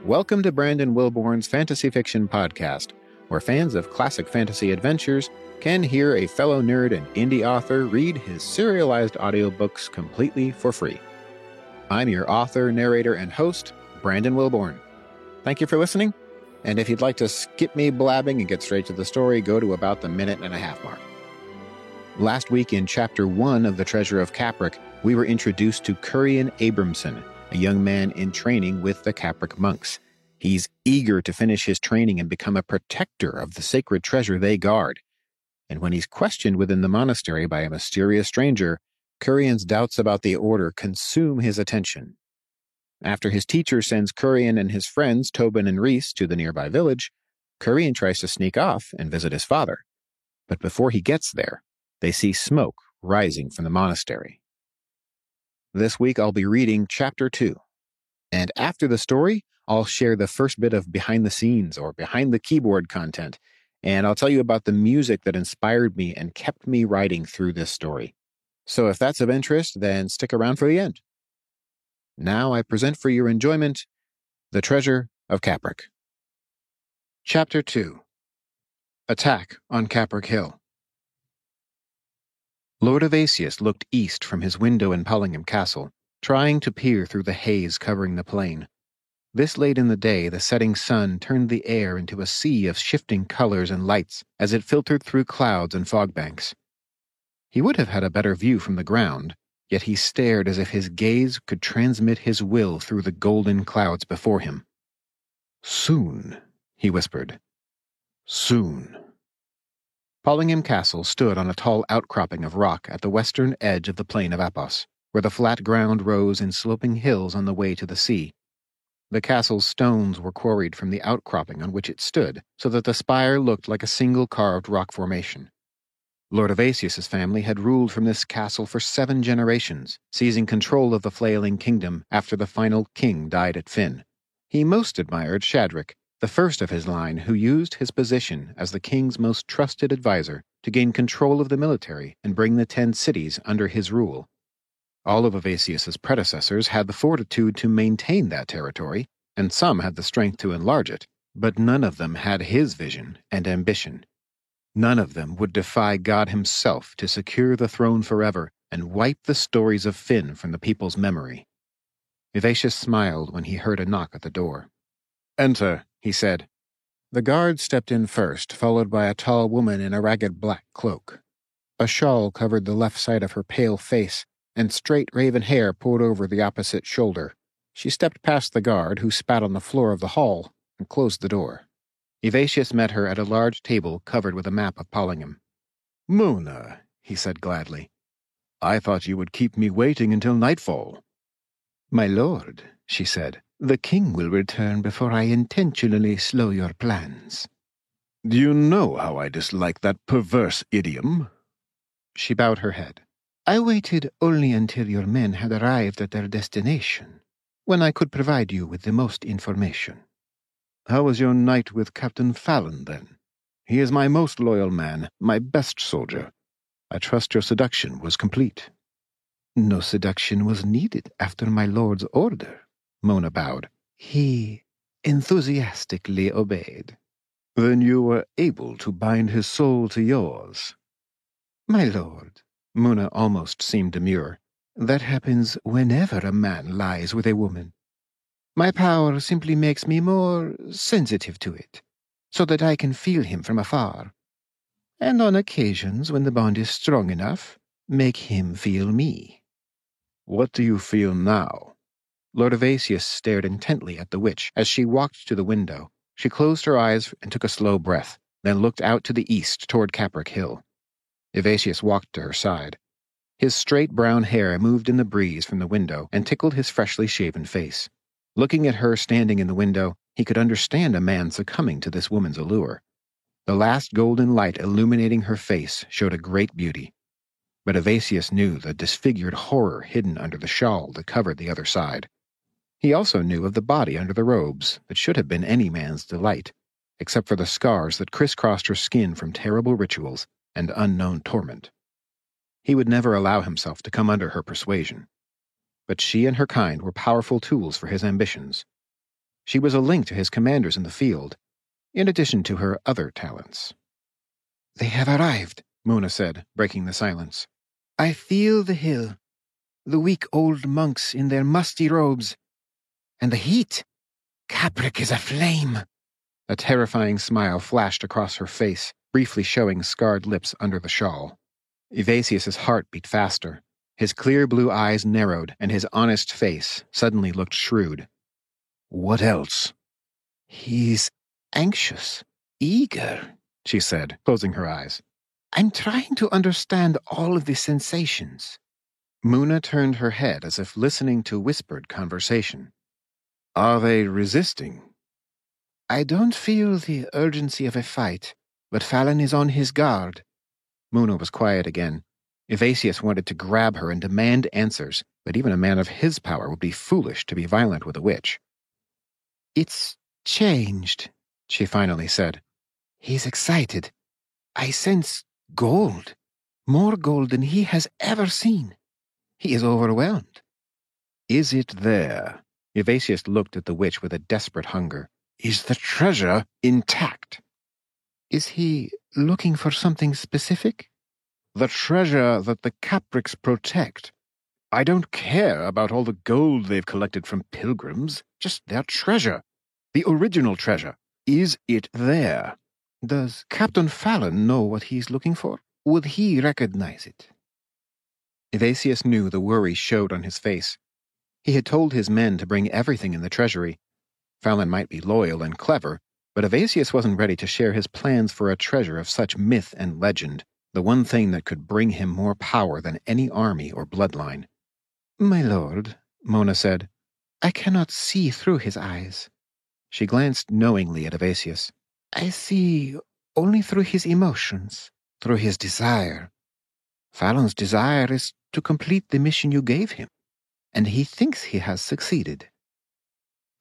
Welcome to Brandon Wilbourn's Fantasy Fiction Podcast, where fans of classic fantasy adventures can hear a fellow nerd and indie author read his serialized audiobooks completely for free. I'm your author, narrator, and host, Brandon Wilbourn. Thank you for listening, and if you'd like to skip me blabbing and get straight to the story, go to about the minute-and-a-half mark. Last week in Chapter 1 of The Treasure of Capric, we were introduced to Curian Abramson, a young man in training with the Capric monks. He's eager to finish his training and become a protector of the sacred treasure they guard. And when he's questioned within the monastery by a mysterious stranger, Curian's doubts about the order consume his attention. After his teacher sends Curian and his friends, Tobin and Reese, to the nearby village, Curian tries to sneak off and visit his father. But before he gets there, they see smoke rising from the monastery. This week I'll be reading Chapter 2, and after the story, I'll share the first bit of behind-the-scenes or behind-the-keyboard content, and I'll tell you about the music that inspired me and kept me writing through this story. So if that's of interest, then stick around for the end. Now I present for your enjoyment The Treasure of Capric. Chapter 2. Attack on Capric Hill. Lord Evasius looked east from his window in Pollingham Castle, trying to peer through the haze covering the plain. This late in the day, the setting sun turned the air into a sea of shifting colors and lights as it filtered through clouds and fog banks. He would have had a better view from the ground, yet he stared as if his gaze could transmit his will through the golden clouds before him. "Soon," he whispered. "Soon." Pollingham Castle stood on a tall outcropping of rock at the western edge of the plain of Apos, where the flat ground rose in sloping hills on the way to the sea. The castle's stones were quarried from the outcropping on which it stood, so that the spire looked like a single carved rock formation. Lord Evasius's family had ruled from this castle for 7 generations, seizing control of the flailing kingdom after the final king died at Fynn. He most admired Shadric, the first of his line who used his position as the king's most trusted advisor to gain control of the military and bring the 10 cities under his rule. All of Evasius's predecessors had the fortitude to maintain that territory, and some had the strength to enlarge it, but none of them had his vision and ambition. None of them would defy God himself to secure the throne forever and wipe the stories of Fynn from the people's memory. Evasius smiled when he heard a knock at the door. "Enter," he said. The guard stepped in first, followed by a tall woman in a ragged black cloak. A shawl covered the left side of her pale face, and straight raven hair poured over the opposite shoulder. She stepped past the guard, who spat on the floor of the hall, and closed the door. Evasius met her at a large table covered with a map of Pollingham. "Mona," he said gladly. "I thought you would keep me waiting until nightfall." "My lord," she said, "the king will return before I intentionally slow your plans." "Do you know how I dislike that perverse idiom?" She bowed her head. "I waited only until your men had arrived at their destination, when I could provide you with the most information." "How was your night with Captain Fallon, then? He is my most loyal man, my best soldier. I trust your seduction was complete." "No seduction was needed after my lord's order," Mona bowed. "He enthusiastically obeyed." "Then you were able to bind his soul to yours?" "My lord," Mona almost seemed demure, "that happens whenever a man lies with a woman. My power simply makes me more sensitive to it, so that I can feel him from afar. And on occasions, when the bond is strong enough, make him feel me." "What do you feel now?" Lord Evasius stared intently at the witch as she walked to the window. She closed her eyes and took a slow breath, then looked out to the east toward Capric Hill. Evasius walked to her side. His straight brown hair moved in the breeze from the window and tickled his freshly shaven face. Looking at her standing in the window, he could understand a man succumbing to this woman's allure. The last golden light illuminating her face showed a great beauty. But Evasius knew the disfigured horror hidden under the shawl that covered the other side. He also knew of the body under the robes that should have been any man's delight, except for the scars that crisscrossed her skin from terrible rituals and unknown torment. He would never allow himself to come under her persuasion. But she and her kind were powerful tools for his ambitions. She was a link to his commanders in the field, in addition to her other talents. "They have arrived," Muna said, breaking the silence. "I feel the hill, the weak old monks in their musty robes, and the heat. Capric is aflame." A terrifying smile flashed across her face, briefly showing scarred lips under the shawl. Evasius's heart beat faster. His clear blue eyes narrowed, and his honest face suddenly looked shrewd. "What else?" "He's anxious, eager," she said, closing her eyes. "I'm trying to understand all of the sensations." Muna turned her head as if listening to whispered conversation. "Are they resisting?" "I don't feel the urgency of a fight, but Fallon is on his guard." Muna was quiet again. Evasius wanted to grab her and demand answers, but even a man of his power would be foolish to be violent with a witch. "It's changed," she finally said. "He's excited. I sense gold, more gold than he has ever seen. He is overwhelmed." "Is it there?" Evasius looked at the witch with a desperate hunger. "Is the treasure intact?" "Is he looking for something specific?" "The treasure that the Caprics protect. I don't care about all the gold they've collected from pilgrims, just their treasure. The original treasure. Is it there?" "Does Captain Fallon know what he's looking for? Would he recognize it?" Evasius knew the worry showed on his face. He had told his men to bring everything in the treasury. Fallon might be loyal and clever, but Evasius wasn't ready to share his plans for a treasure of such myth and legend, the one thing that could bring him more power than any army or bloodline. "My lord," Mona said. "I cannot see through his eyes." She glanced knowingly at Evasius. "I see only through his emotions, through his desire. Fallon's desire is to complete the mission you gave him, and he thinks he has succeeded."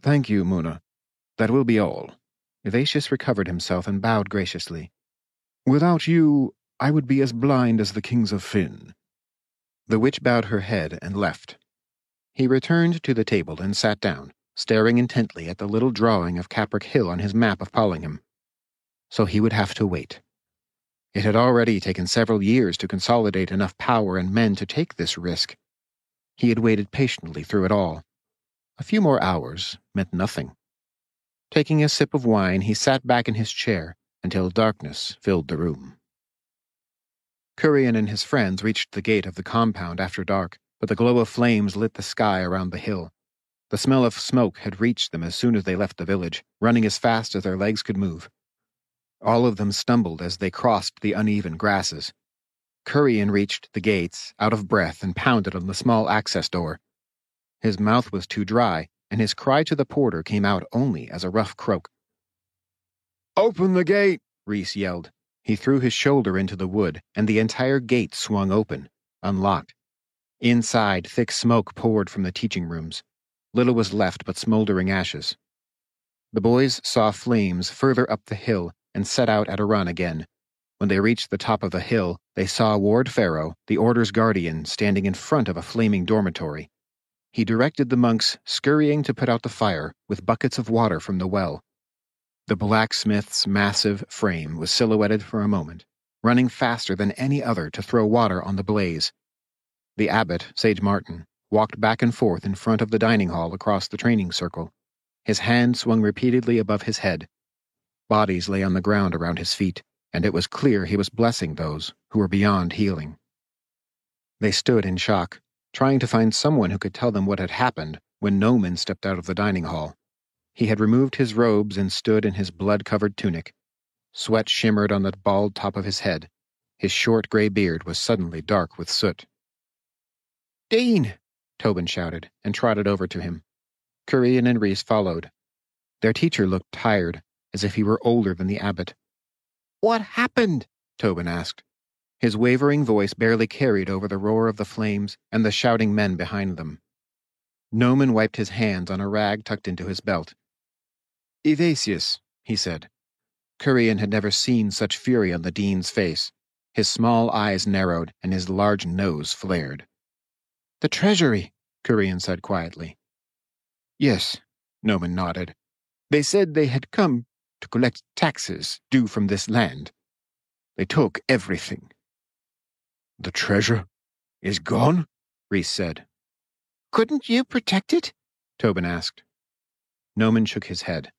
"Thank you, Muna. That will be all." Evasius recovered himself and bowed graciously. "Without you, I would be as blind as the kings of Fynn." The witch bowed her head and left. He returned to the table and sat down, staring intently at the little drawing of Capric Hill on his map of Pollingham. So he would have to wait. It had already taken several years to consolidate enough power and men to take this risk. He had waited patiently through it all. A few more hours meant nothing. Taking a sip of wine, he sat back in his chair until darkness filled the room. Curian and his friends reached the gate of the compound after dark, but the glow of flames lit the sky around the hill. The smell of smoke had reached them as soon as they left the village, running as fast as their legs could move. All of them stumbled as they crossed the uneven grasses. Curian reached the gates, out of breath, and pounded on the small access door. His mouth was too dry, and his cry to the porter came out only as a rough croak. "Open the gate!" Reese yelled. He threw his shoulder into the wood, and the entire gate swung open, unlocked. Inside, thick smoke poured from the teaching rooms. Little was left but smoldering ashes. The boys saw flames further up the hill and set out at a run again. When they reached the top of the hill, they saw Ward Farrow, the Order's guardian, standing in front of a flaming dormitory. He directed the monks scurrying to put out the fire with buckets of water from the well. The blacksmith's massive frame was silhouetted for a moment, running faster than any other to throw water on the blaze. The abbot, Sage Martin, walked back and forth in front of the dining hall across the training circle. His hand swung repeatedly above his head. Bodies lay on the ground around his feet, and it was clear he was blessing those who were beyond healing. They stood in shock, trying to find someone who could tell them what had happened when Noman stepped out of the dining hall. He had removed his robes and stood in his blood-covered tunic. Sweat shimmered on the bald top of his head. His short gray beard was suddenly dark with soot. "Dean!" Tobin shouted, and trotted over to him. Curian and Reese followed. Their teacher looked tired, as if he were older than the abbot. "What happened?" Tobin asked. His wavering voice barely carried over the roar of the flames and the shouting men behind them. Noman wiped his hands on a rag tucked into his belt. "Evasius," he said. Curian had never seen such fury on the dean's face. His small eyes narrowed, and his large nose flared. "The treasury," Curian said quietly. "Yes," Noman nodded. They said they had come to collect taxes due from this land. They took everything. The treasure is gone? Rhys said. Couldn't you protect it? Tobin asked. Noman shook his head.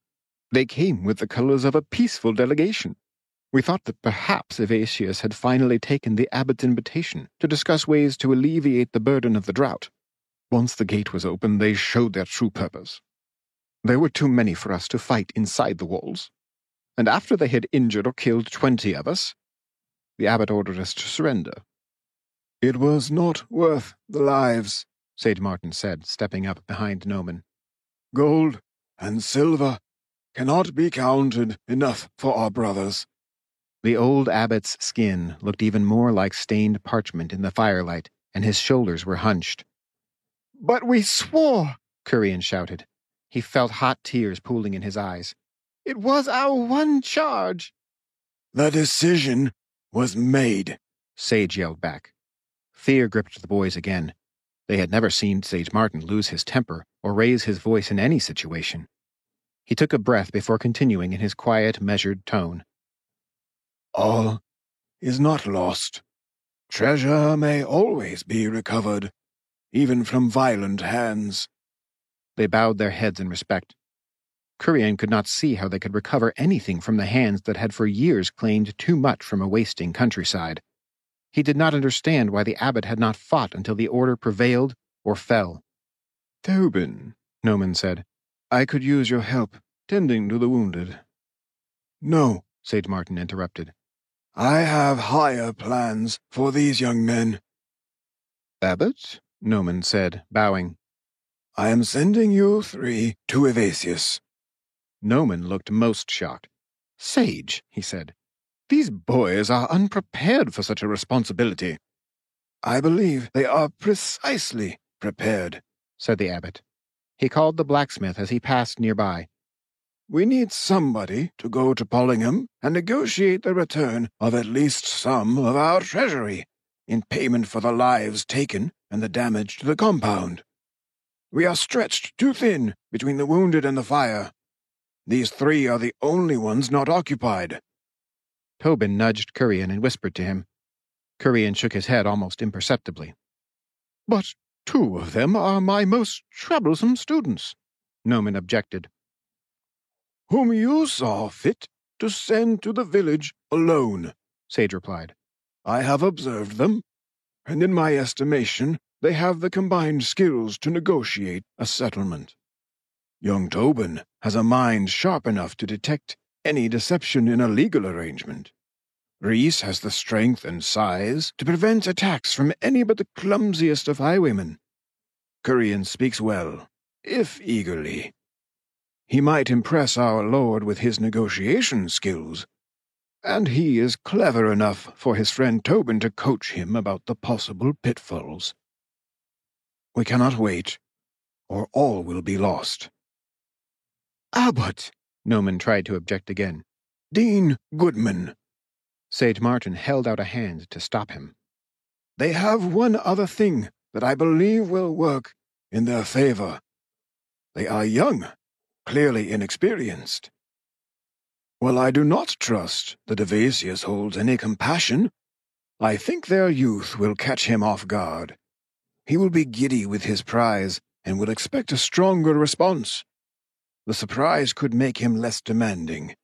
They came with the colors of a peaceful delegation. We thought that perhaps Evasius had finally taken the abbot's invitation to discuss ways to alleviate the burden of the drought. Once the gate was open, they showed their true purpose. There were too many for us to fight inside the walls, and after they had injured or killed 20 of us, the abbot ordered us to surrender. It was not worth the lives, Sage Martin said, stepping up behind Noman. Gold and silver cannot be counted enough for our brothers. The old abbot's skin looked even more like stained parchment in the firelight, and his shoulders were hunched. But we swore, Curian shouted. He felt hot tears pooling in his eyes. It was our one charge. The decision was made, Sage yelled back. Fear gripped the boys again. They had never seen Sage Martin lose his temper or raise his voice in any situation. He took a breath before continuing in his quiet, measured tone. All is not lost. Treasure may always be recovered, even from violent hands. They bowed their heads in respect. Curian could not see how they could recover anything from the hands that had for years claimed too much from a wasting countryside. He did not understand why the abbot had not fought until the order prevailed or fell. Tobin, Noman said, I could use your help tending to the wounded. No, Sage Martin interrupted. I have higher plans for these young men. Abbot? Noman said, bowing. I am sending you 3 to Evasius. Noman looked most shocked. Sage, he said, these boys are unprepared for such a responsibility. I believe they are precisely prepared, said the abbot. He called the blacksmith as he passed nearby. We need somebody to go to Pollingham and negotiate the return of at least some of our treasury in payment for the lives taken and the damage to the compound. We are stretched too thin between the wounded and the fire. These 3 are the only ones not occupied. Tobin nudged Curian and whispered to him. Curian shook his head almost imperceptibly. But 2 of them are my most troublesome students, Noman objected. Whom you saw fit to send to the village alone, Sage replied. I have observed them, and in my estimation they have the combined skills to negotiate a settlement. Young Tobin has a mind sharp enough to detect any deception in a legal arrangement. Rhys has the strength and size to prevent attacks from any but the clumsiest of highwaymen. Curian speaks well, if eagerly. He might impress our lord with his negotiation skills, and he is clever enough for his friend Tobin to coach him about the possible pitfalls. We cannot wait, or all will be lost. Abbot, Noman tried to object again. Dean Goodman. Sage Martin held out a hand to stop him. They have one other thing that I believe will work in their favor. They are young, clearly inexperienced. While I do not trust that Evasius holds any compassion, I think their youth will catch him off guard. He will be giddy with his prize and will expect a stronger response. The surprise could make him less demanding.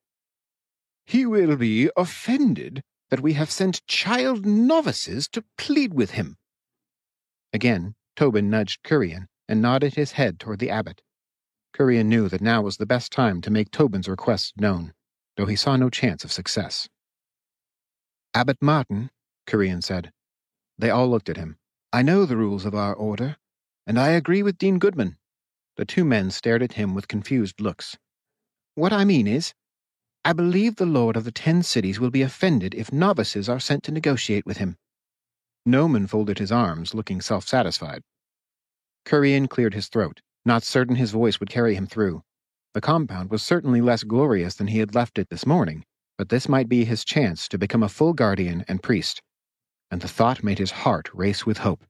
He will be offended that we have sent child novices to plead with him. Again, Tobin nudged Curian and nodded his head toward the abbot. Curian knew that now was the best time to make Tobin's request known, though he saw no chance of success. Abbot Martin, Curian said. They all looked at him. I know the rules of our order, and I agree with Dean Goodman. The 2 men stared at him with confused looks. What I mean is, I believe the Lord of the 10 cities will be offended if novices are sent to negotiate with him. Noman folded his arms, looking self-satisfied. Curian cleared his throat, not certain his voice would carry him through. The compound was certainly less glorious than he had left it this morning, but this might be his chance to become a full guardian and priest, and the thought made his heart race with hope.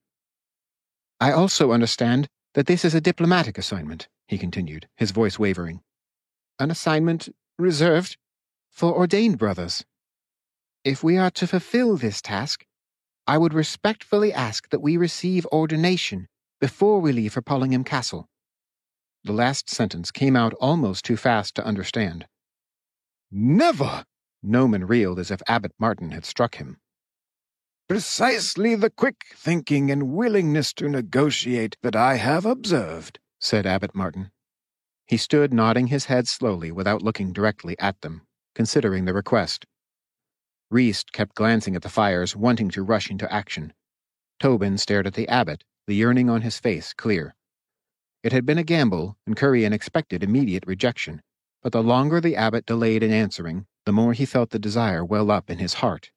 I also understand that this is a diplomatic assignment, he continued, his voice wavering. an assignment reserved for ordained brothers. If we are to fulfill this task, I would respectfully ask that we receive ordination before we leave for Pollingham Castle." The last sentence came out almost too fast to understand. "Never!" Noman reeled as if Abbot Martin had struck him. "Precisely the quick thinking and willingness to negotiate that I have observed," said Abbot Martin. He stood nodding his head slowly without looking directly at them, considering the request. Rhys kept glancing at the fires, wanting to rush into action. Tobin stared at the abbot, the yearning on his face clear. It had been a gamble, and Curian expected immediate rejection, but the longer the abbot delayed in answering, the more he felt the desire well up in his heart.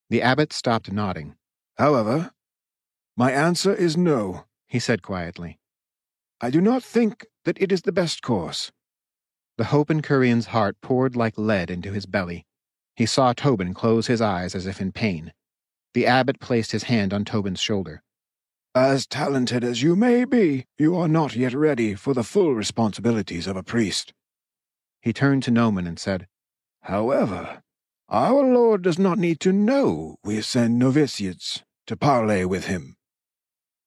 The abbot stopped nodding. "However, my answer is no," he said quietly. "I do not think that it is the best course." The hope in Curian's heart poured like lead into his belly. He saw Tobin close his eyes as if in pain. The abbot placed his hand on Tobin's shoulder. "As talented as you may be, you are not yet ready for the full responsibilities of a priest." He turned to Noman and said, "However, our Lord does not need to know we send novitiates to parley with him.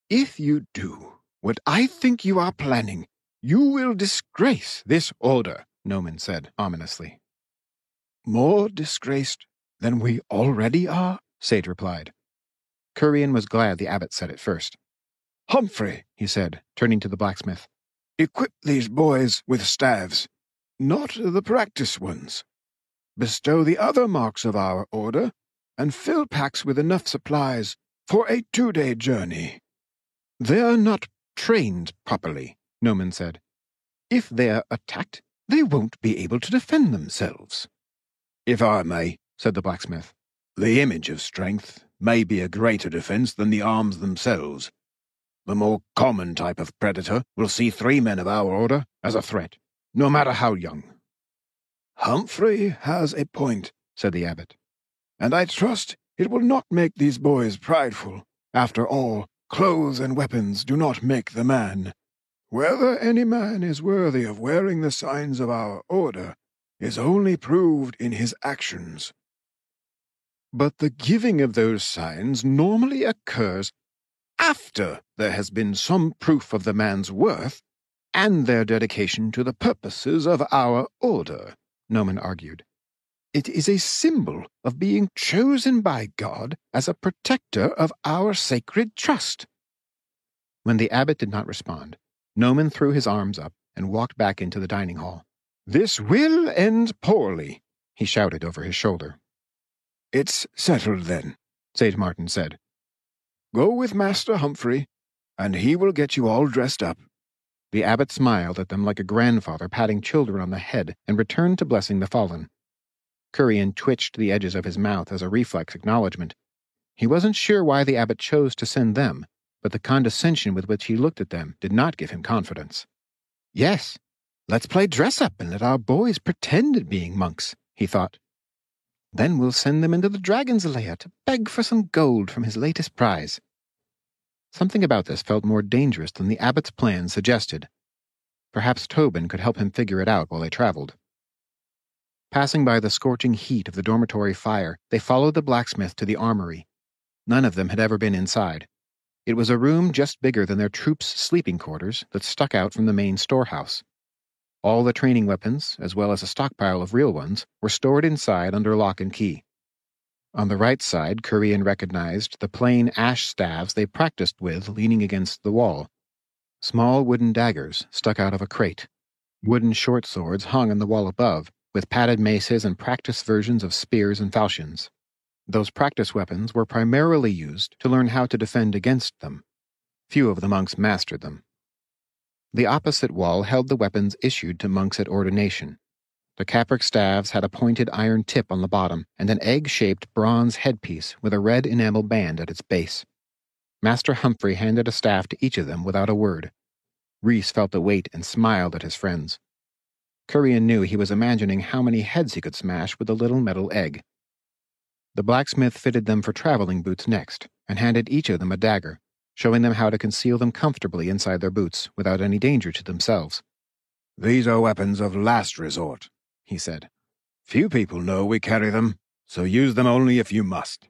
If you do what I think you are planning, you will disgrace this order," Noman said ominously. "More disgraced than we already are?" Sage replied. Curian was glad the abbot said it first. "Humphrey," he said, turning to the blacksmith, "equip these boys with staves, not the practice ones. Bestow the other marks of our order, and fill packs with enough supplies for a 2-day journey." "They are not trained properly," Noman said. "If they are attacked, they won't be able to defend themselves." "If I may," said the blacksmith, "the image of strength may be a greater defense than the arms themselves. The more common type of predator will see 3 men of our order as a threat, no matter how young." "Humphrey has a point," said the abbot, "and I trust it will not make these boys prideful. After all, clothes and weapons do not make the man. Whether any man is worthy of wearing the signs of our order is only proved in his actions." "But the giving of those signs normally occurs after there has been some proof of the man's worth and their dedication to the purposes of our order," Noman argued. "It is a symbol of being chosen by God as a protector of our sacred trust." When the abbot did not respond, Noman threw his arms up and walked back into the dining hall. "This will end poorly," he shouted over his shoulder. "It's settled then," Sage Martin said. "Go with Master Humphrey, and he will get you all dressed up." The abbot smiled at them like a grandfather patting children on the head and returned to blessing the fallen. Curian twitched the edges of his mouth as a reflex acknowledgement. He wasn't sure why the abbot chose to send them, but the condescension with which he looked at them did not give him confidence. "Yes, let's play dress-up and let our boys pretend at being monks," he thought. "Then we'll send them into the dragon's lair to beg for some gold from his latest prize." Something about this felt more dangerous than the abbot's plan suggested. Perhaps Tobin could help him figure it out while they traveled. Passing by the scorching heat of the dormitory fire, they followed the blacksmith to the armory. None of them had ever been inside. It was a room just bigger than their troops' sleeping quarters that stuck out from the main storehouse. All the training weapons, as well as a stockpile of real ones, were stored inside under lock and key. On the right side, Curian recognized the plain ash staves they practiced with leaning against the wall. Small wooden daggers stuck out of a crate. Wooden short swords hung on the wall above, with padded maces and practice versions of spears and falchions. Those practice weapons were primarily used to learn how to defend against them. Few of the monks mastered them. The opposite wall held the weapons issued to monks at ordination. The capric staves had a pointed iron tip on the bottom and an egg-shaped bronze headpiece with a red enamel band at its base. Master Humphrey handed a staff to each of them without a word. Rhys felt the weight and smiled at his friends. Curian knew he was imagining how many heads he could smash with a little metal egg. The blacksmith fitted them for traveling boots next, and handed each of them a dagger, showing them how to conceal them comfortably inside their boots without any danger to themselves. These are weapons of last resort, he said. Few people know we carry them, so use them only if you must.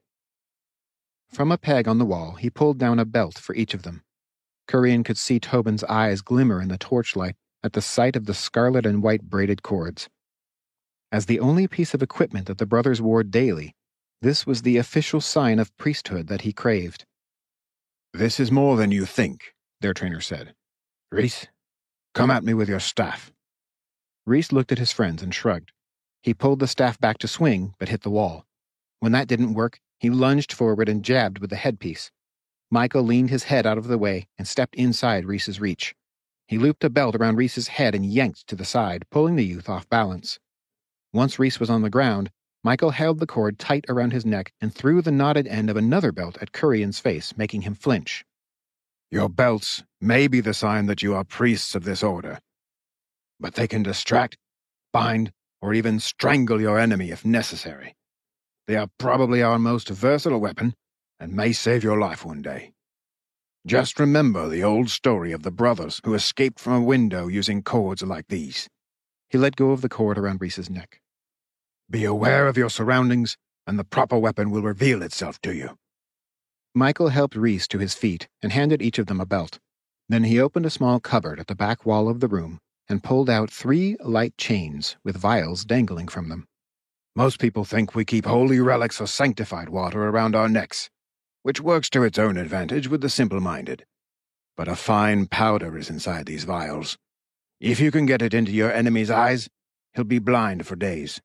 From a peg on the wall, he pulled down a belt for each of them. Curian could see Tobin's eyes glimmer in the torchlight at the sight of the scarlet and white braided cords. As the only piece of equipment that the brothers wore daily, this was the official sign of priesthood that he craved. This is more than you think, their trainer said. Rhys, come at me with your staff. Rhys looked at his friends and shrugged. He pulled the staff back to swing, but hit the wall. When that didn't work, he lunged forward and jabbed with the headpiece. Michael leaned his head out of the way and stepped inside Rhys's reach. He looped a belt around Rhys's head and yanked to the side, pulling the youth off balance. Once Rhys was on the ground, Michael held the cord tight around his neck and threw the knotted end of another belt at Curian's face, making him flinch. Your belts may be the sign that you are priests of this order, but they can distract, bind, or even strangle your enemy if necessary. They are probably our most versatile weapon and may save your life one day. Just remember the old story of the brothers who escaped from a window using cords like these. He let go of the cord around Rhys's neck. Be aware of your surroundings, and the proper weapon will reveal itself to you. Michael helped Rhys to his feet and handed each of them a belt. Then he opened a small cupboard at the back wall of the room and pulled out 3 light chains with vials dangling from them. Most people think we keep holy relics or sanctified water around our necks, which works to its own advantage with the simple-minded. But a fine powder is inside these vials. If you can get it into your enemy's eyes, he'll be blind for days.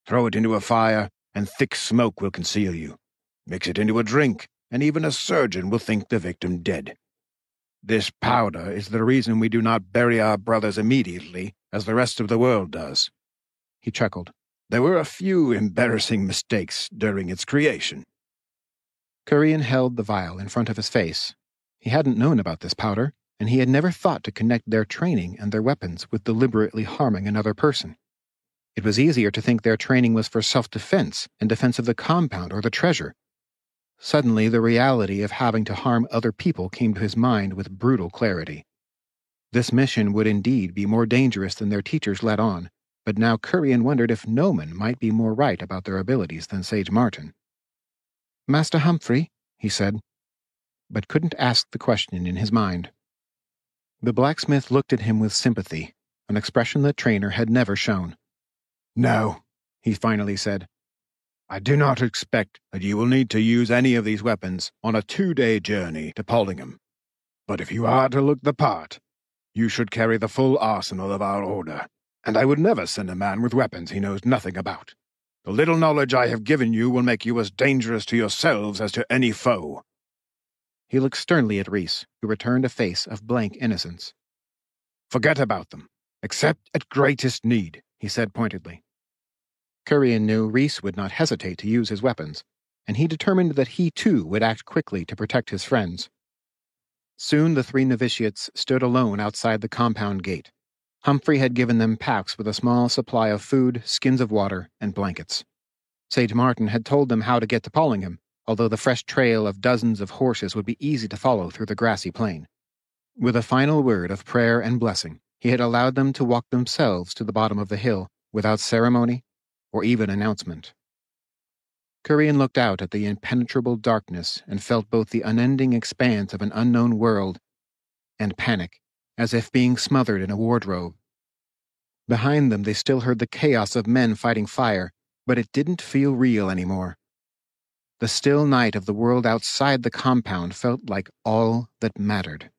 Throw it into a fire, and thick smoke will conceal you. Mix it into a drink, and even a surgeon will think the victim dead. This powder is the reason we do not bury our brothers immediately, as the rest of the world does. He chuckled. There were a few embarrassing mistakes during its creation. Curian held the vial in front of his face. He hadn't known about this powder, and he had never thought to connect their training and their weapons with deliberately harming another person. It was easier to think their training was for self-defense and defense of the compound or the treasure. Suddenly, the reality of having to harm other people came to his mind with brutal clarity. This mission would indeed be more dangerous than their teachers let on, but now Curian wondered if Nomen might be more right about their abilities than Sage Martin. "Master Humphrey," he said, but couldn't ask the question in his mind. The blacksmith looked at him with sympathy, an expression the trainer had never shown. "No," he finally said. "I do not expect that you will need to use any of these weapons on a 2-day journey to Poldingham. But if you are to look the part, you should carry the full arsenal of our order, and I would never send a man with weapons he knows nothing about. The little knowledge I have given you will make you as dangerous to yourselves as to any foe." He looked sternly at Rhys, who returned a face of blank innocence. "Forget about them, except at greatest need," he said pointedly. Curian knew Rhys would not hesitate to use his weapons, and he determined that he too would act quickly to protect his friends. Soon the 3 novitiates stood alone outside the compound gate. Humphrey had given them packs with a small supply of food, skins of water, and blankets. Sage Martin had told them how to get to Poldingham, although the fresh trail of dozens of horses would be easy to follow through the grassy plain. With a final word of prayer and blessing, he had allowed them to walk themselves to the bottom of the hill, without ceremony or even announcement. Curian looked out at the impenetrable darkness and felt both the unending expanse of an unknown world and panic, as if being smothered in a wardrobe. Behind them they still heard the chaos of men fighting fire, but it didn't feel real anymore. The still night of the world outside the compound felt like all that mattered.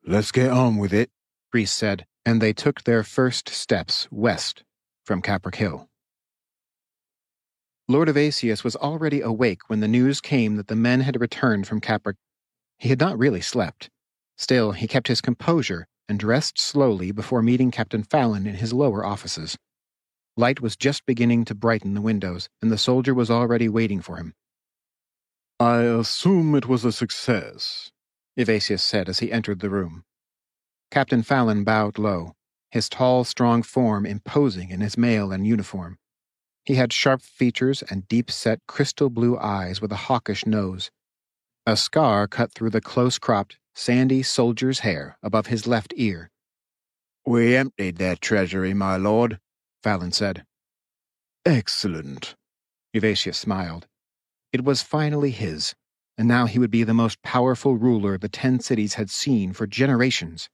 "Let's get on with it," Rhys said, and they took their first steps west from Capric Hill. Lord Evasius was already awake when the news came that the men had returned from Capric. He had not really slept. Still, he kept his composure and dressed slowly before meeting Captain Fallon in his lower offices. Light was just beginning to brighten the windows, and the soldier was already waiting for him. "I assume it was a success," Evasius said as he entered the room. Captain Fallon bowed low, his tall, strong form imposing in his mail and uniform. He had sharp features and deep-set crystal-blue eyes with a hawkish nose. A scar cut through the close-cropped, sandy soldier's hair above his left ear. We emptied their treasury, my lord, Fallon said. Excellent. Evasius smiled. It was finally his, and now he would be the most powerful ruler the 10 cities had seen for generations,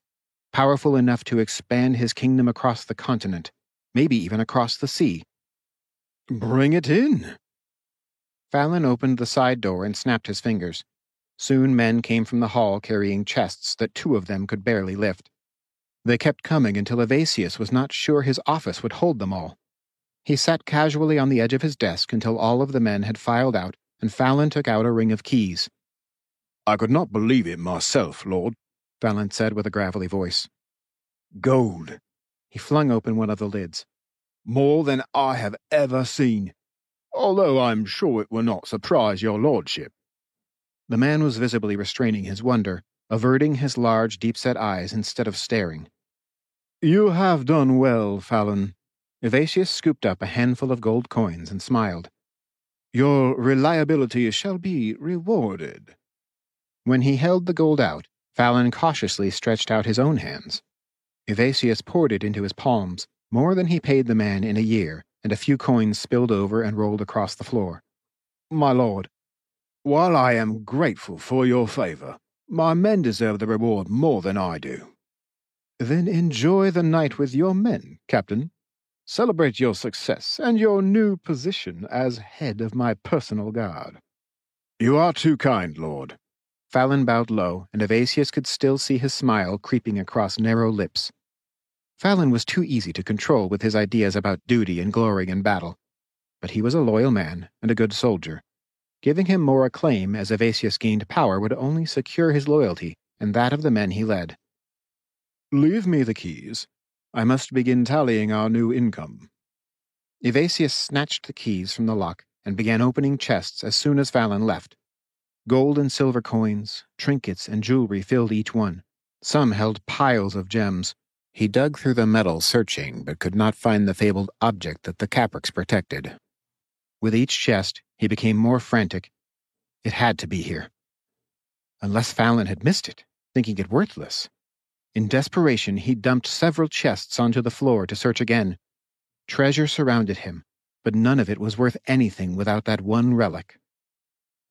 powerful enough to expand his kingdom across the continent, maybe even across the sea. Bring it in. Fallon opened the side door and snapped his fingers. Soon men came from the hall carrying chests that 2 of them could barely lift. They kept coming until Evasius was not sure his office would hold them all. He sat casually on the edge of his desk until all of the men had filed out, and Fallon took out a ring of keys. I could not believe it myself, Lord, Fallon said with a gravelly voice. Gold. He flung open one of the lids. More than I have ever seen, although I'm sure it will not surprise your lordship. The man was visibly restraining his wonder, averting his large, deep-set eyes instead of staring. You have done well, Fallon. Evasius scooped up a handful of gold coins and smiled. Your reliability shall be rewarded. When he held the gold out, Fallon cautiously stretched out his own hands. Evasius poured it into his palms, more than he paid the man in a year, and a few coins spilled over and rolled across the floor. My lord, while I am grateful for your favor, my men deserve the reward more than I do. Then enjoy the night with your men, Captain. Celebrate your success and your new position as head of my personal guard. You are too kind, Lord. Fallon bowed low, and Evasius could still see his smile creeping across narrow lips. Fallon was too easy to control with his ideas about duty and glory in battle. But he was a loyal man and a good soldier. Giving him more acclaim as Evasius gained power would only secure his loyalty and that of the men he led. Leave me the keys. I must begin tallying our new income. Evasius snatched the keys from the lock and began opening chests as soon as Fallon left. Gold and silver coins, trinkets, and jewelry filled each one. Some held piles of gems. He dug through the metal searching, but could not find the fabled object that the Caprix protected. With each chest, he became more frantic. It had to be here. Unless Fallon had missed it, thinking it worthless. In desperation, he dumped several chests onto the floor to search again. Treasure surrounded him, but none of it was worth anything without that one relic.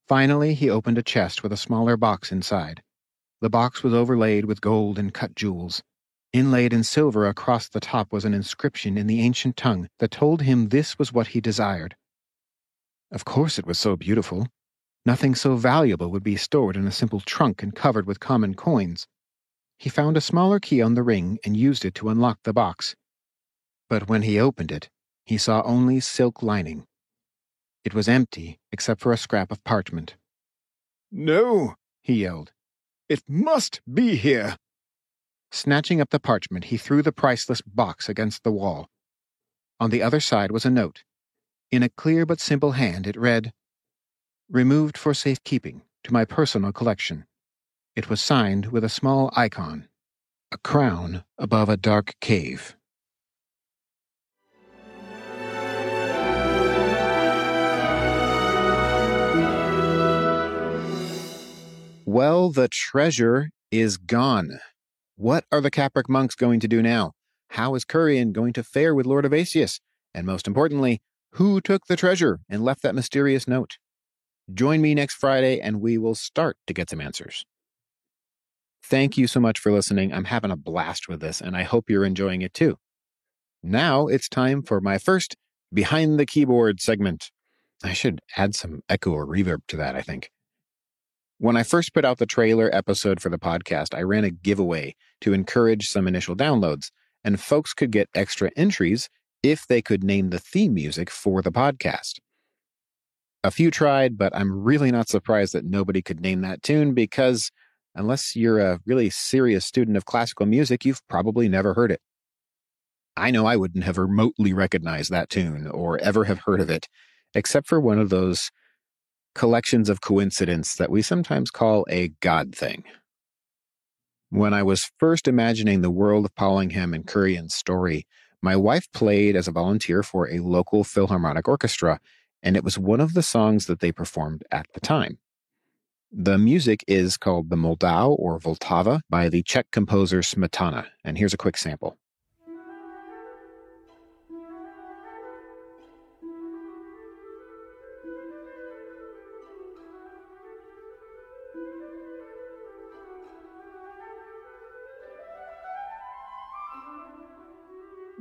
Finally, he opened a chest with a smaller box inside. The box was overlaid with gold and cut jewels. Inlaid in silver across the top was an inscription in the ancient tongue that told him this was what he desired. Of course it was so beautiful. Nothing so valuable would be stored in a simple trunk and covered with common coins. He found a smaller key on the ring and used it to unlock the box. But when he opened it, he saw only silk lining. It was empty except for a scrap of parchment. No, he yelled. It must be here. Snatching up the parchment, he threw the priceless box against the wall. On the other side was a note. In a clear but simple hand, it read, "Removed for safekeeping to my personal collection." It was signed with a small icon, a crown above a dark cave. Well, the treasure is gone. What are the Capric monks going to do now? How is Curian going to fare with Lord Evasius? And most importantly, who took the treasure and left that mysterious note? Join me next Friday and we will start to get some answers. Thank you so much for listening. I'm having a blast with this, and I hope you're enjoying it too. Now it's time for my first Behind the Keyboard segment. I should add some echo or reverb to that, I think. When I first put out the trailer episode for the podcast, I ran a giveaway to encourage some initial downloads, and folks could get extra entries if they could name the theme music for the podcast. A few tried, but I'm really not surprised that nobody could name that tune because unless you're a really serious student of classical music, you've probably never heard it. I know I wouldn't have remotely recognized that tune or ever have heard of it, except for one of those collections of coincidence that we sometimes call a God thing. When I was first imagining the world of Pollingham and Curian's story, my wife played as a volunteer for a local Philharmonic orchestra, and it was one of the songs that they performed at the time. The music is called the Moldau or Vltava by the Czech composer Smetana, and here's a quick sample.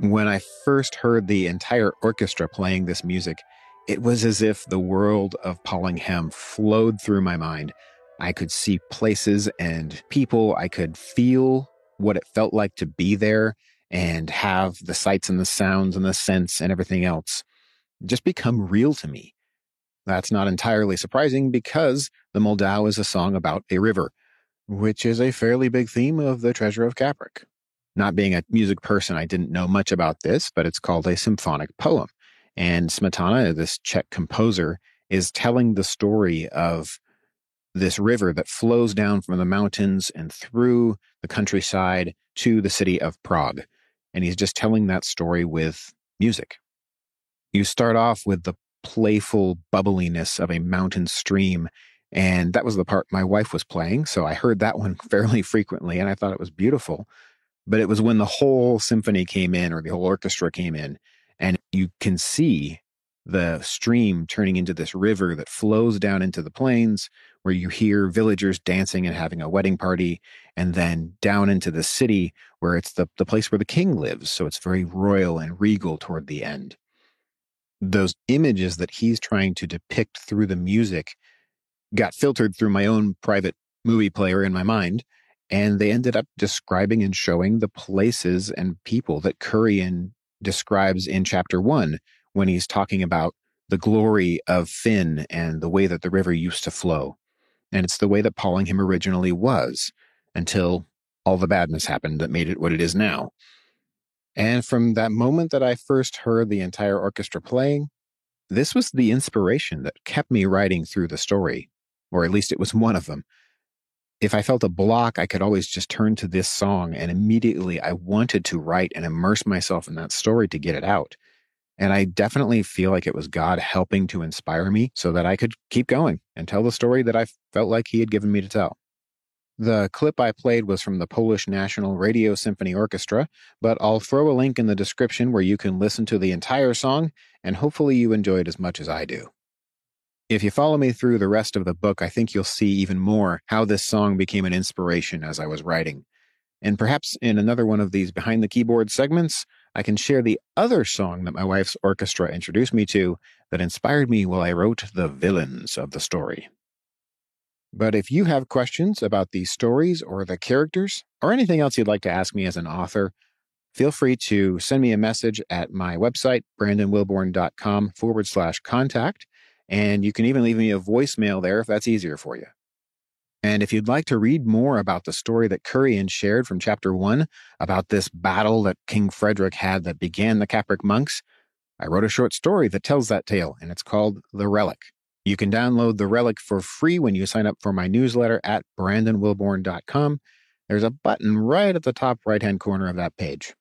When I first heard the entire orchestra playing this music, it was as if the world of Pollingham flowed through my mind. I could see places and people. I could feel what it felt like to be there and have the sights and the sounds and the scents and everything else just become real to me. That's not entirely surprising because the Moldau is a song about a river, which is a fairly big theme of the Treasure of Capric. Not being a music person, I didn't know much about this, but it's called a symphonic poem. And Smetana, this Czech composer, is telling the story of this river that flows down from the mountains and through the countryside to the city of Prague. And he's just telling that story with music. You start off with the playful bubbliness of a mountain stream, and that was the part my wife was playing, so I heard that one fairly frequently, and I thought it was beautiful. But it was when the whole symphony came in, or the whole orchestra came in, and you can see the stream turning into this river that flows down into the plains, where you hear villagers dancing and having a wedding party, and then down into the city, where it's the place where the king lives, so it's very royal and regal toward the end. Those images that he's trying to depict through the music got filtered through my own private movie player in my mind, and they ended up describing and showing the places and people that Curien describes in chapter 1 when he's talking about the glory of Finn and the way that the river used to flow. And it's the way that Pollingham originally was until all the badness happened that made it what it is now. And from that moment that I first heard the entire orchestra playing, this was the inspiration that kept me writing through the story, or at least it was one of them. If I felt a block, I could always just turn to this song, and immediately I wanted to write and immerse myself in that story to get it out. And I definitely feel like it was God helping to inspire me so that I could keep going and tell the story that I felt like he had given me to tell. The clip I played was from the Polish National Radio Symphony Orchestra, but I'll throw a link in the description where you can listen to the entire song, and hopefully you enjoy it as much as I do. If you follow me through the rest of the book, I think you'll see even more how this song became an inspiration as I was writing. And perhaps in another one of these behind the keyboard segments, I can share the other song that my wife's orchestra introduced me to that inspired me while I wrote the villains of the story. But if you have questions about these stories or the characters, or anything else you'd like to ask me as an author, feel free to send me a message at my website, brandonwilborn.com/contact, and you can even leave me a voicemail there if that's easier for you. And if you'd like to read more about the story that Curien shared from chapter 1 about this battle that King Frederick had that began the Capric monks, I wrote a short story that tells that tale, and it's called The Relic. You can download The Relic for free when you sign up for my newsletter at brandonwilborn.com. There's a button right at the top right-hand corner of that page.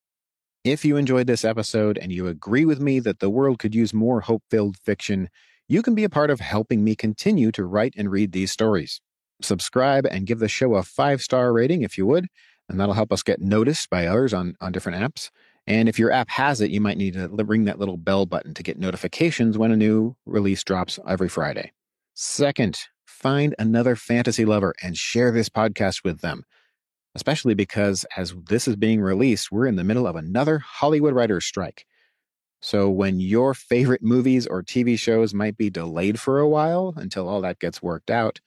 If you enjoyed this episode and you agree with me that the world could use more hope-filled fiction, you can be a part of helping me continue to write and read these stories. Subscribe and give the show a 5-star rating if you would, and that'll help us get noticed by others on different apps. And if your app has it, you might need to ring that little bell button to get notifications when a new release drops every Friday. Second, find another fantasy lover and share this podcast with them, especially because as this is being released, we're in the middle of another Hollywood writers' strike. So when your favorite movies or TV shows might be delayed for a while until all that gets worked out,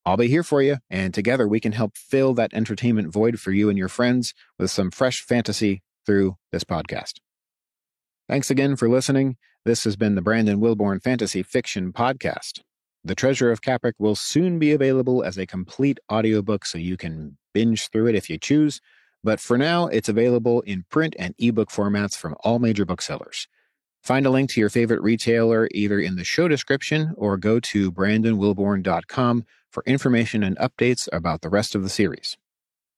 I'll be here for you, and together we can help fill that entertainment void for you and your friends with some fresh fantasy through this podcast. Thanks again for listening. This has been the Brandon Wilborn Fantasy Fiction Podcast. The Treasure of Capric will soon be available as a complete audiobook so you can binge through it if you choose, but for now it's available in print and ebook formats from all major booksellers. Find a link to your favorite retailer either in the show description or go to brandonwilborn.com for information and updates about the rest of the series.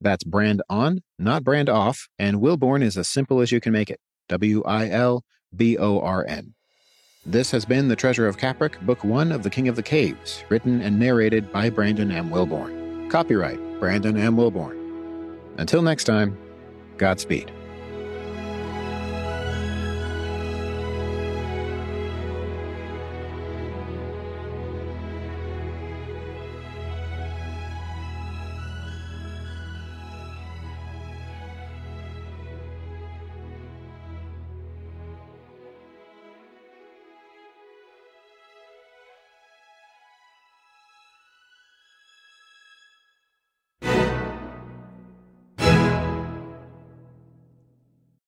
That's brand on, not brand off, and Wilborn is as simple as you can make it. Wilborn. This has been The Treasure of Capric, Book 1 of The King of the Caves, written and narrated by Brandon M. Wilborn. Copyright Brandon M. Wilborn. Until next time, Godspeed.